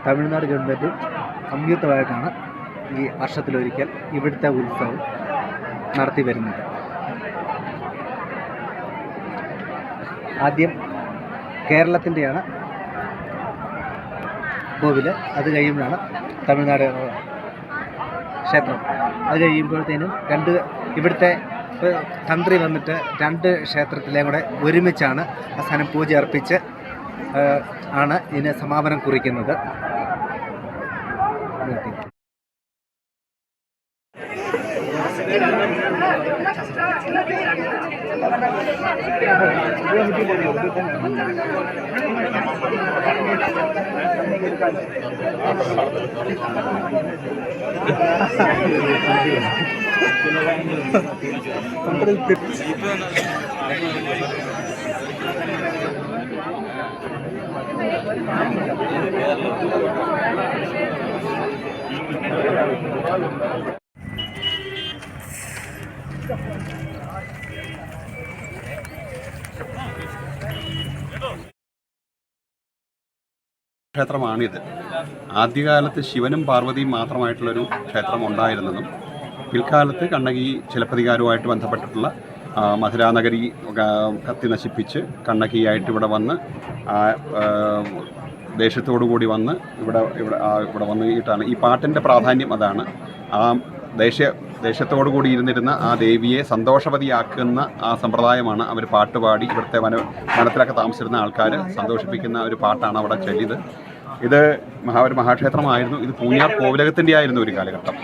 തമിഴ്നാട് ഗവൺമെൻറ്റും സംയുക്തമായിട്ടാണ് ഈ വർഷത്തിലൊരിക്കൽ ഇവിടുത്തെ ഉത്സവം നടത്തി വരുന്നത്. ആദ്യം കേരളത്തിൻ്റെയാണ് കോവിൽ, അത് കഴിയുമ്പോഴാണ് തമിഴ്നാട് ക്ഷേത്രം. അത് കഴിയുമ്പോഴത്തേനും ഇവിടുത്തെ തന്ത്രി വന്നിട്ട് 2 ക്ഷേത്രത്തിലെയും കൂടെ ഒരുമിച്ചാണ് അവസാനം പൂജ അർപ്പിച്ച് ആണ് ഇതിന് സമാപനം കുറിക്കുന്നത്. ക്ഷേത്രമാണിത്. ആദ്യകാലത്ത് ശിവനും പാർവതിയും മാത്രമായിട്ടുള്ളൊരു ക്ഷേത്രം ഉണ്ടായിരുന്നതും പിൽക്കാലത്ത് കണ്ണകി ചിലപ്പതികാരവുമായിട്ട് ബന്ധപ്പെട്ടിട്ടുള്ള മധുരാനഗരി കത്തി നശിപ്പിച്ച് കണ്ണകിയായിട്ട് ഇവിടെ വന്ന് ദേശത്തോടുകൂടി വന്ന് ഇവിടെ വന്നിട്ടാണ് ഈ പാട്ടിൻ്റെ പ്രാധാന്യം. അതാണ് ആ ദേശത്തോടു കൂടി ഇരുന്നിരുന്ന ആ ദേവിയെ സന്തോഷവതിയാക്കുന്ന ആ സമ്പ്രദായമാണ് അവർ പാട്ടുപാടി ഇവിടുത്തെ വനത്തിലൊക്കെ താമസിച്ചിരുന്ന ആൾക്കാർ സന്തോഷിപ്പിക്കുന്ന ഒരു പാട്ടാണ് അവിടെ ചൊല്ലിയത്. ഇത് ഒരു മഹാക്ഷേത്രമായിരുന്നു. ഇത് പൂഞ്ഞാർ കോവിലകത്തിൻ്റെ ആയിരുന്നു ഒരു കാലഘട്ടം.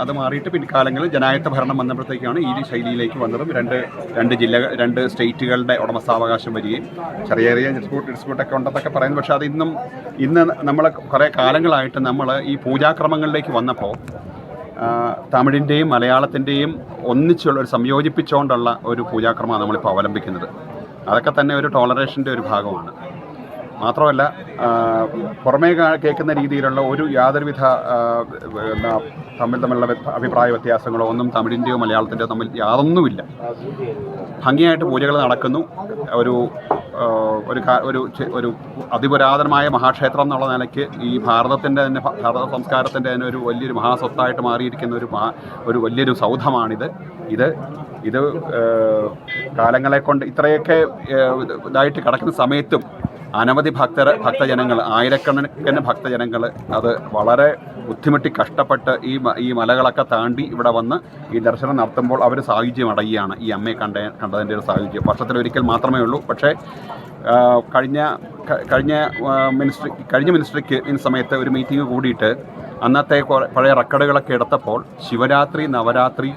അത് മാറിയിട്ട് പിൻകാലങ്ങളിൽ ജനായത്ത ഭരണം വന്നപ്പോഴത്തേക്കാണ് ഈ ശൈലിയിലേക്ക് വന്നതും. രണ്ട് സ്റ്റേറ്റുകളുടെ ഉടമസ്ഥാവകാശം വരികയും ചെറിയ ഡിസ്പ്യൂട്ടൊക്കെ ഉണ്ടെന്നൊക്കെ പറയുന്നു. പക്ഷേ അത് ഇന്ന് നമ്മൾ കുറേ കാലങ്ങളായിട്ട് നമ്മൾ ഈ പൂജാക്രമങ്ങളിലേക്ക് വന്നപ്പോൾ തമിഴിൻ്റെയും മലയാളത്തിൻ്റെയും ഒരു സംയോജിപ്പിച്ചുകൊണ്ടുള്ള ഒരു പൂജാക്രമമാണ് നമ്മളിപ്പോൾ അവലംബിക്കുന്നത്. അതൊക്കെ തന്നെ ഒരു ടോളറേഷൻ്റെ ഒരു ഭാഗമാണ്. മാത്രമല്ല പുറമേ കേൾക്കുന്ന രീതിയിലുള്ള യാതൊരുവിധ തമ്മിലുള്ള അഭിപ്രായ വ്യത്യാസങ്ങളോ ഒന്നും തമിഴിൻ്റെയോ മലയാളത്തിൻ്റെയോ തമ്മിൽ യാതൊന്നുമില്ല. ഭംഗിയായിട്ട് പൂജകൾ നടക്കുന്നു. ഒരു അതിപുരാതനമായ മഹാക്ഷേത്രം എന്നുള്ള നിലയ്ക്ക് ഈ ഭാരത സംസ്കാരത്തിൻ്റെ തന്നെ ഒരു വലിയൊരു മഹാസ്വത്തായിട്ട് മാറിയിരിക്കുന്ന ഒരു വലിയൊരു സൗധമാണിത്. ഇത് കാലങ്ങളെ കൊണ്ട് ഇത്രയൊക്കെ ഇതായിട്ട് കിടക്കുന്ന സമയത്തും അനവധി ഭക്തജനങ്ങൾ, ആയിരക്കണക്കിന് ഭക്തജനങ്ങൾ അത് വളരെ ബുദ്ധിമുട്ടി കഷ്ടപ്പെട്ട് ഈ മലകളൊക്കെ താണ്ടി ഇവിടെ വന്ന് ഈ ദർശനം നടത്തുമ്പോൾ അവർ സായുജ്യം അടയുകയാണ്. ഈ അമ്മയെ കണ്ടതിൻ്റെ ഒരു സായുജ്യം വർഷത്തിലൊരിക്കൽ മാത്രമേ ഉള്ളൂ. പക്ഷേ കഴിഞ്ഞ മിനിസ്ട്രിക്ക് ഈ സമയത്ത് ഒരു മീറ്റിംഗ് കൂടിയിട്ട് അന്നത്തെ പഴയ റെക്കോർഡുകളൊക്കെ എടുത്തപ്പോൾ ശിവരാത്രി, നവരാത്രി,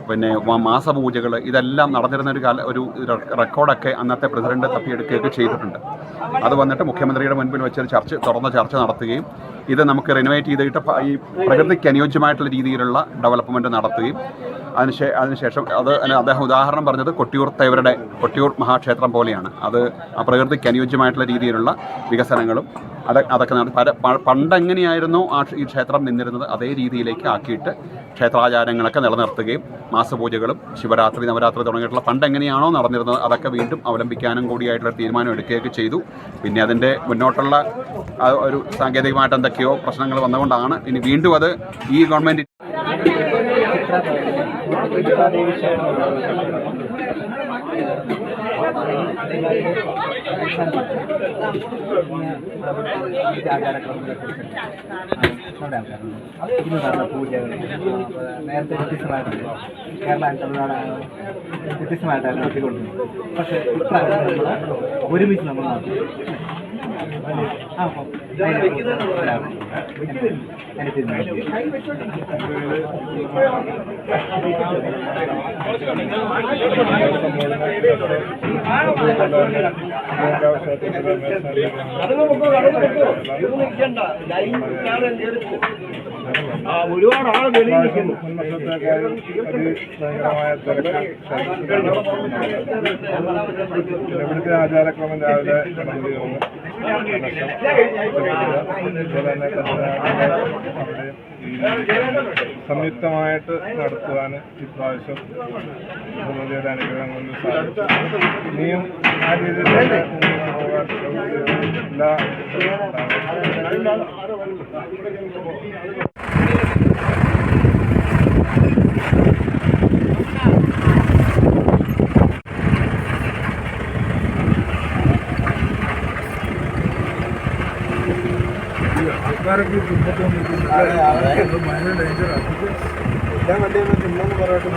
പിന്നെ മാസപൂജകൾ ഇതെല്ലാം നടന്നിരുന്ന ഒരു റെക്കോർഡൊക്കെ അന്നത്തെ പ്രസിഡന്റ് തപ്പിയെടുക്കുകയൊക്കെ ചെയ്തിട്ടുണ്ട്. അത് വന്നിട്ട് മുഖ്യമന്ത്രിയുടെ മുൻപിൽ വെച്ചൊരു തുറന്ന ചർച്ച നടത്തുകയും ഇത് നമുക്ക് റിനോവേറ്റ് ചെയ്തിട്ട് ഈ പ്രകൃതിക്ക് അനുയോജ്യമായിട്ടുള്ള രീതിയിലുള്ള ഡെവലപ്മെൻറ്റ് നടത്തുകയും അതിനുശേഷം അദ്ദേഹം ഉദാഹരണം പറഞ്ഞത് കൊട്ടിയൂർ മഹാക്ഷേത്രം പോലെയാണ്. അത് ആ പ്രകൃതിക്ക് അനുയോജ്യമായിട്ടുള്ള രീതിയിലുള്ള വികസനങ്ങളും അതൊക്കെ പണ്ടെങ്ങനെയായിരുന്നോ ഈ ക്ഷേത്രം നിന്നിരുന്നത് അതേ രീതിയിലേക്ക് ആക്കിയിട്ട് ക്ഷേത്രാചാരങ്ങളൊക്കെ നിലനിർത്തുകയും മാസപൂജകളും ശിവരാത്രി, നവരാത്രി തുടങ്ങിയിട്ടുള്ള പണ്ടെങ്ങനെയാണോ നടന്നിരുന്നത് അതൊക്കെ വീണ്ടും അവലംബിക്കാനും കൂടിയായിട്ടുള്ള തീരുമാനം എടുക്കുകയൊക്കെ ചെയ്തു. പിന്നെ അതിൻ്റെ മുന്നോട്ടുള്ള ഒരു സാങ്കേതികമായിട്ട് എന്തൊക്കെയോ പ്രശ്നങ്ങൾ വന്നുകൊണ്ടാണ് ഇനി വീണ്ടും അത് ഈ ഗവൺമെൻറ് പൂജകൾ നേരത്തെ വ്യത്യസ്തമായിട്ടുണ്ട്. കേരളം തമിഴ്നാട് വ്യത്യസ്തമായിട്ടാണ് നടത്തിക്കൊണ്ടിരുന്നത്. പക്ഷേ ഇപ്രാവശ്യം നമ്മൾ ഒരുമിച്ച് നമ്മൾ നടത്തി. ഒരുപാട് ആൾ ഭയങ്കരമായ ഇവിടുത്തെ ആചാരക്രമം രാവിലെ സംയുക്തമായിട്ട് നടത്തുവാൻ ഇപ്രാവശ്യം ഭഗവതിയുടെ അനുഗ്രഹം കൊണ്ട് സാധിച്ചു. ഇനിയും ആ രീതിയിൽ എല്ലാ ആൾക്കാരൊക്കെ തിന്നിട്ട് ഭയങ്കര ഡേഞ്ചറാണ് എല്ലാം വണ്ടിയൊന്നും തിന്നെന്ന് പറയട്ടെ.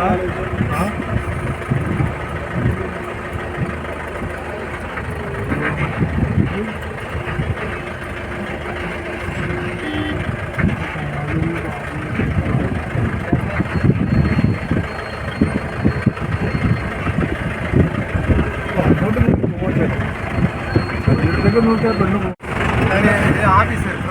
അങ്ങോട്ട് പോകട്ടെ, വീട്ടിലേക്ക് നോക്കിയാൽ പെണ്ണ് പോകും. ആഫീസ്